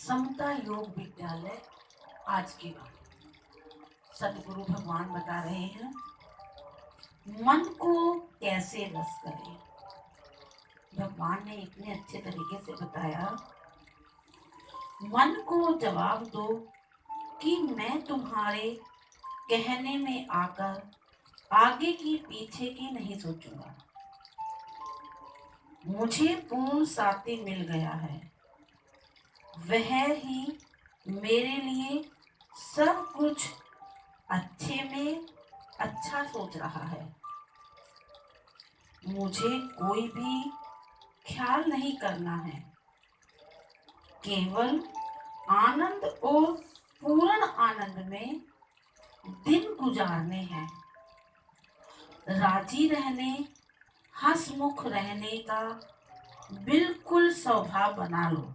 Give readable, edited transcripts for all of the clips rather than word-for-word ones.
समता योग विद्यालय आज की बात। सतगुरु भगवान बता रहे हैं मन को कैसे रस करें। भगवान ने इतने अच्छे तरीके से बताया, मन को जवाब दो कि मैं तुम्हारे कहने में आकर आगे की पीछे की नहीं सोचूंगा। मुझे पूर्ण साथी मिल गया है, वह ही मेरे लिए सब कुछ अच्छे में अच्छा सोच रहा है। मुझे कोई भी ख्याल नहीं करना है, केवल आनंद और पूर्ण आनंद में दिन गुजारने हैं। राजी रहने, हंसमुख रहने का बिल्कुल स्वभाव बना लो।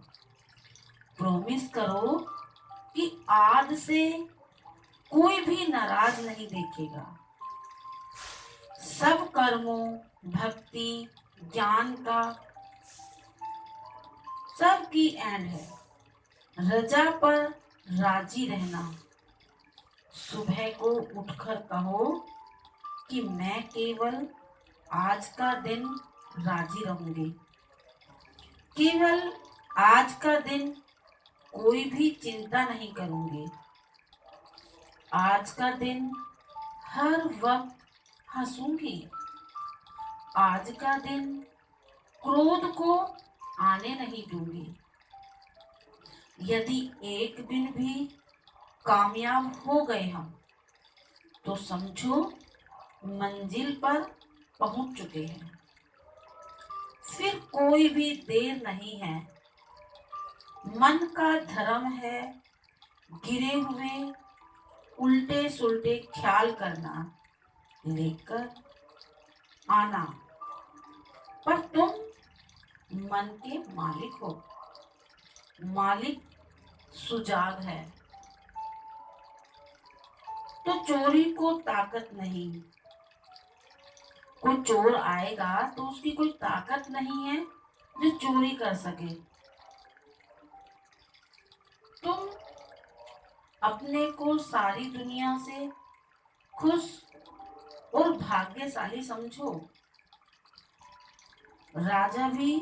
प्रॉमिस करो कि आज से कोई भी नाराज नहीं देखेगा। सब कर्मों, भक्ति, ज्ञान का सब की एंड है। रजा पर राजी रहना। सुबह को उठकर कहो कि मैं केवल आज का दिन राजी रहूंगी। केवल आज का दिन कोई भी चिंता नहीं करूंगी। आज का दिन हर वक्त हंसूंगी। आज का दिन क्रोध को आने नहीं दूंगी। यदि एक दिन भी कामयाब हो गए हम, तो समझो मंजिल पर पहुंच चुके हैं। फिर कोई भी देर नहीं है। मन का धर्म है गिरे हुए उल्टे सुल्टे ख्याल करना, लेकर आना। पर तुम मन के मालिक हो। मालिक सुजाग है तो चोरी को ताकत नहीं। कोई चोर आएगा तो उसकी कोई ताकत नहीं है जो चोरी कर सके। तुम अपने को सारी दुनिया से खुश और भाग्यशाली समझो। राजा भी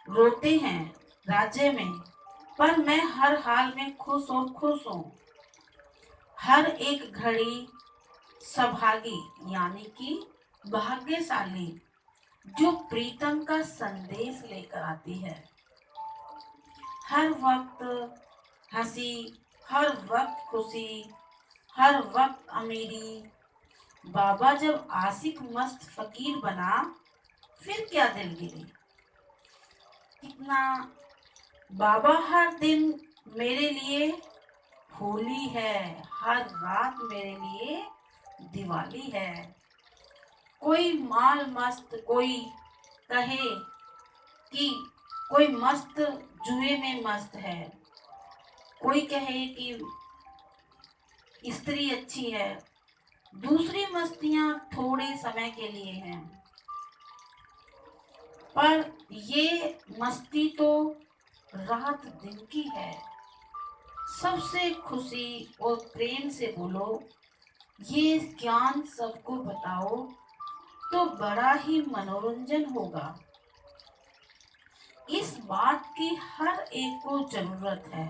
रोते हैं राज्य में, पर मैं हर हाल में खुश और खुश हूँ। हर एक घड़ी सौभागी यानी कि भाग्यशाली जो प्रीतम का संदेश लेकर आती है। हर वक्त हंसी, हर वक्त खुशी, हर वक्त अमीरी। बाबा जब आशिक मस्त फकीर बना, फिर क्या दिल गिरी। कितना बाबा हर दिन मेरे लिए होली है, हर रात मेरे लिए दिवाली है। कोई माल मस्त, कोई कहे कि कोई मस्त जुए में मस्त है। कोई कहे कि स्त्री अच्छी है। दूसरी मस्तियां थोड़े समय के लिए हैं, पर ये मस्ती तो रात दिन की है। सबसे खुशी और प्रेम से बोलो, ये ज्ञान सबको बताओ तो बड़ा ही मनोरंजन होगा। इस बात की हर एक को जरूरत है,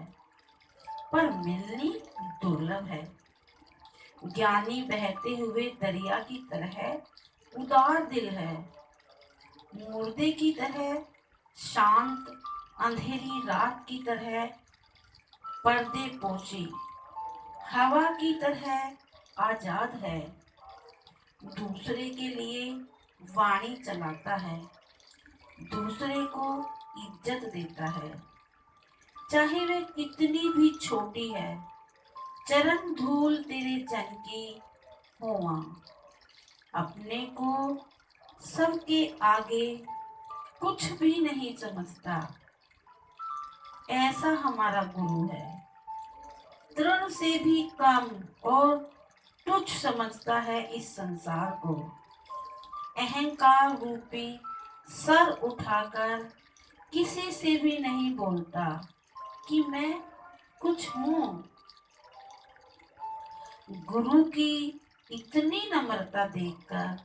पर मिलनी दुर्लभ है। ज्ञानी बहते हुए दरिया की तरह उदार दिल है। मुर्दे की तरह शांत, अंधेरी रात की तरह पर्दे पोशी, हवा की तरह आजाद है। दूसरे के लिए वाणी चलाता है, दूसरे को इज्जत देता है, चाहे वे कितनी भी छोटी है। चरण धूल तेरे जन की हुआ, अपने को सबके आगे कुछ भी नहीं समझता। ऐसा हमारा गुरु है। तृण से भी कम और तुच्छ समझता है इस संसार को। अहंकार रूपी सर उठाकर किसी से भी नहीं बोलता कि मैं कुछ हूं। गुरु की इतनी नम्रता देखकर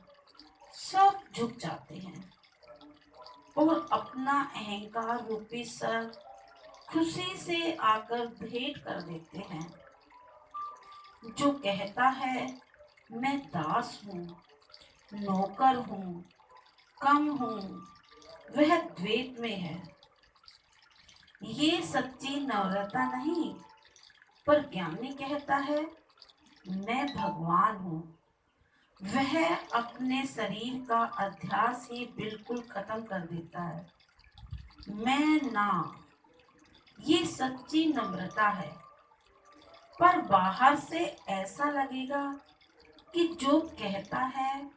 सब झुक जाते हैं और अपना अहंकार रूपी सर खुशी से आकर भेंट कर देते हैं। जो कहता है मैं दास हूँ, नौकर हूँ, कम हूँ, वह द्वैत में है। ये सच्ची नम्रता नहीं, पर ज्ञानी कहता है मैं भगवान हूँ। वह अपने शरीर का अध्यास ही बिल्कुल खत्म कर देता है। मैं ना, ये सच्ची नम्रता है। पर बाहर से ऐसा लगेगा कि जो कहता है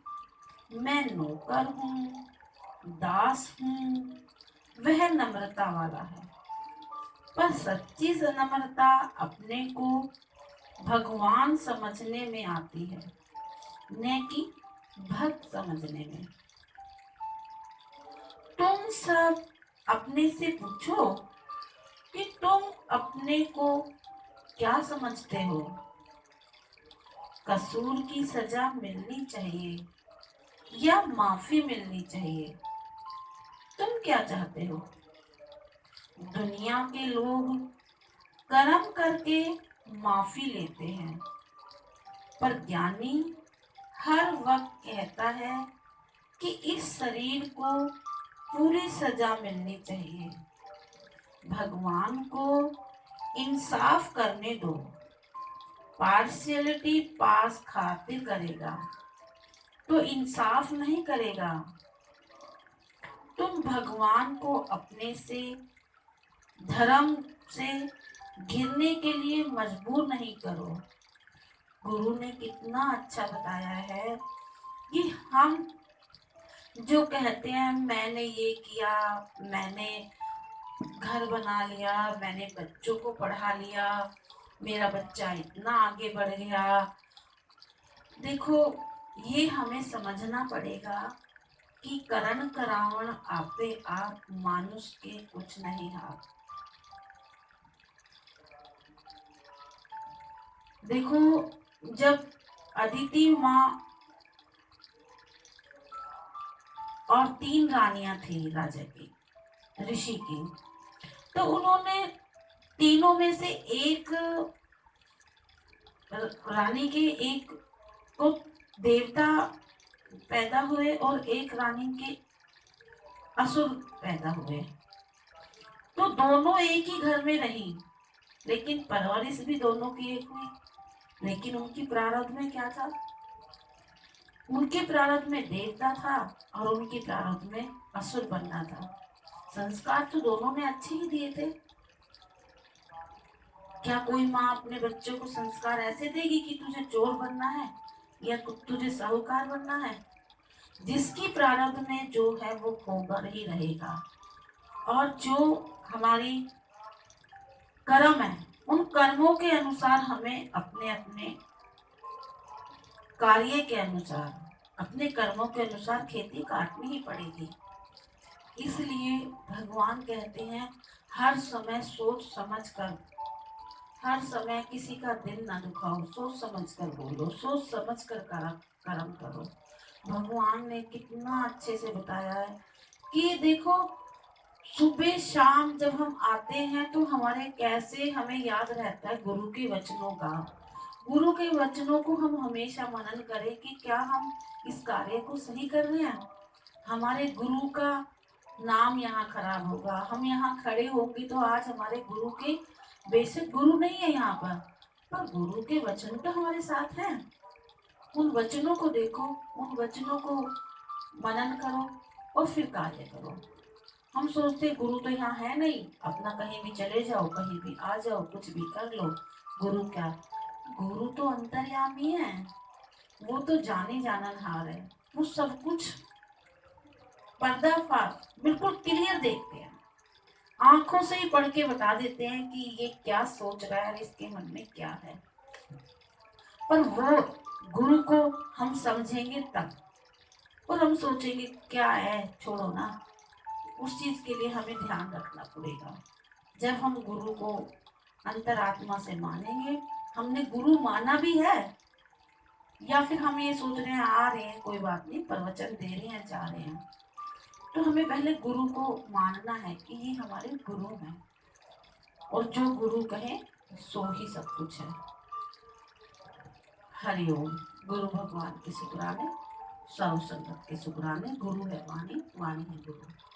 मैं नौकर हूँ, दास हूँ, वह नम्रता वाला है। पर सच्ची नम्रता अपने को भगवान समझने में आती है, न कि भक्त समझने में। तुम सब अपने से पूछो कि तुम अपने को क्या समझते हो। कसूर की सजा मिलनी चाहिए या माफी मिलनी चाहिए, तुम क्या चाहते हो। दुनिया के लोग कर्म करके माफी लेते हैं, पर ज्ञानी हर वक्त कहता है कि इस शरीर को पूरी सजा मिलनी चाहिए। भगवान को इंसाफ करने दो। पार्शियलिटी पास खातिर करेगा तो इंसाफ नहीं करेगा। तुम भगवान को अपने से धर्म से घिरने के लिए मजबूर नहीं करो। गुरु ने कितना अच्छा बताया है कि हम जो कहते हैं मैंने ये किया, मैंने घर बना लिया, मैंने बच्चों को पढ़ा लिया, मेरा बच्चा इतना आगे बढ़ गया। देखो, ये हमें समझना पड़ेगा कि करण करावण आपे आप मानुष के कुछ नहीं हाथ। देखो, जब अदिति माँ और 3 रानियां थी राजा की, ऋषि की, तो उन्होंने तीनों में से एक रानी के एक को देवता पैदा हुए और एक रानी के असुर पैदा हुए। तो दोनों एक ही घर में रही, लेकिन परवरिश भी दोनों की एक हुई। लेकिन उनकी प्रारब्ध में क्या था। उनके प्रारब्ध में देवता था और उनके प्रारब्ध में असुर बनना था। संस्कार तो दोनों ने अच्छे ही दिए थे। क्या कोई माँ अपने बच्चों को संस्कार ऐसे देगी कि तुझे चोर बनना है या तुझे साहूकार बनना है। जिसकी प्रारब्ध में जो है वो होकर ही रहेगा। और जो हमारी कर्म है, उन कर्मों के अनुसार हमें अपने अपने कार्य के अनुसार, अपने कर्मों के अनुसार खेती काटनी ही पड़ेगी। इसलिए भगवान कहते हैं हर समय सोच समझ कर, हर समय किसी का दिल ना दुखाओ, सोच समझ कर बोलो, सोच समझ कर कर्म करो। भगवान ने कितना अच्छे से बताया है कि देखो, सुबह शाम जब हम आते हैं तो हमारे कैसे हमें याद रहता है गुरु के वचनों का। गुरु के वचनों को हम हमेशा मनन करें कि क्या हम इस कार्य को सही कर रहे हैं। हमारे गुरु का नाम यहाँ खराब होगा। हम यहाँ खड़े होंगे तो आज हमारे गुरु के, बेशक गुरु नहीं है यहाँ पर गुरु के वचन तो हमारे साथ हैं। उन वचनों को देखो, उन वचनों को मनन करो और फिर कार्य करो। हम सोचते गुरु तो यहाँ है नहीं, अपना कहीं भी चले जाओ, कहीं भी आ जाओ, कुछ भी कर लो। गुरु क्या, गुरु तो अंतर्यामी है। वो तो जाने जाननहार है। वो सब कुछ पर्दाफाश बिल्कुल क्लियर देखते हैं। आंखों से ही पढ़ के बता देते हैं कि ये क्या सोच रहा है, इसके मन में क्या है। पर वो गुरु को हम समझेंगे तब। और हम सोचेंगे क्या है, छोड़ो ना। उस चीज के लिए हमें ध्यान रखना पड़ेगा। जब हम गुरु को अंतरात्मा से मानेंगे, हमने गुरु माना भी है, या फिर हम ये सोच रहे हैं आ रहे हैं कोई बात नहीं, प्रवचन दे रहे हैं जा रहे हैं, तो हमें पहले गुरु को मानना है कि ये हमारे गुरु हैं, और जो गुरु कहे सो ही सब कुछ है। हरिओम। गुरु भगवान के शुक्राने, सर्व संगत के शुक्राने। गुरु है वाणी, वाणी है गुरु।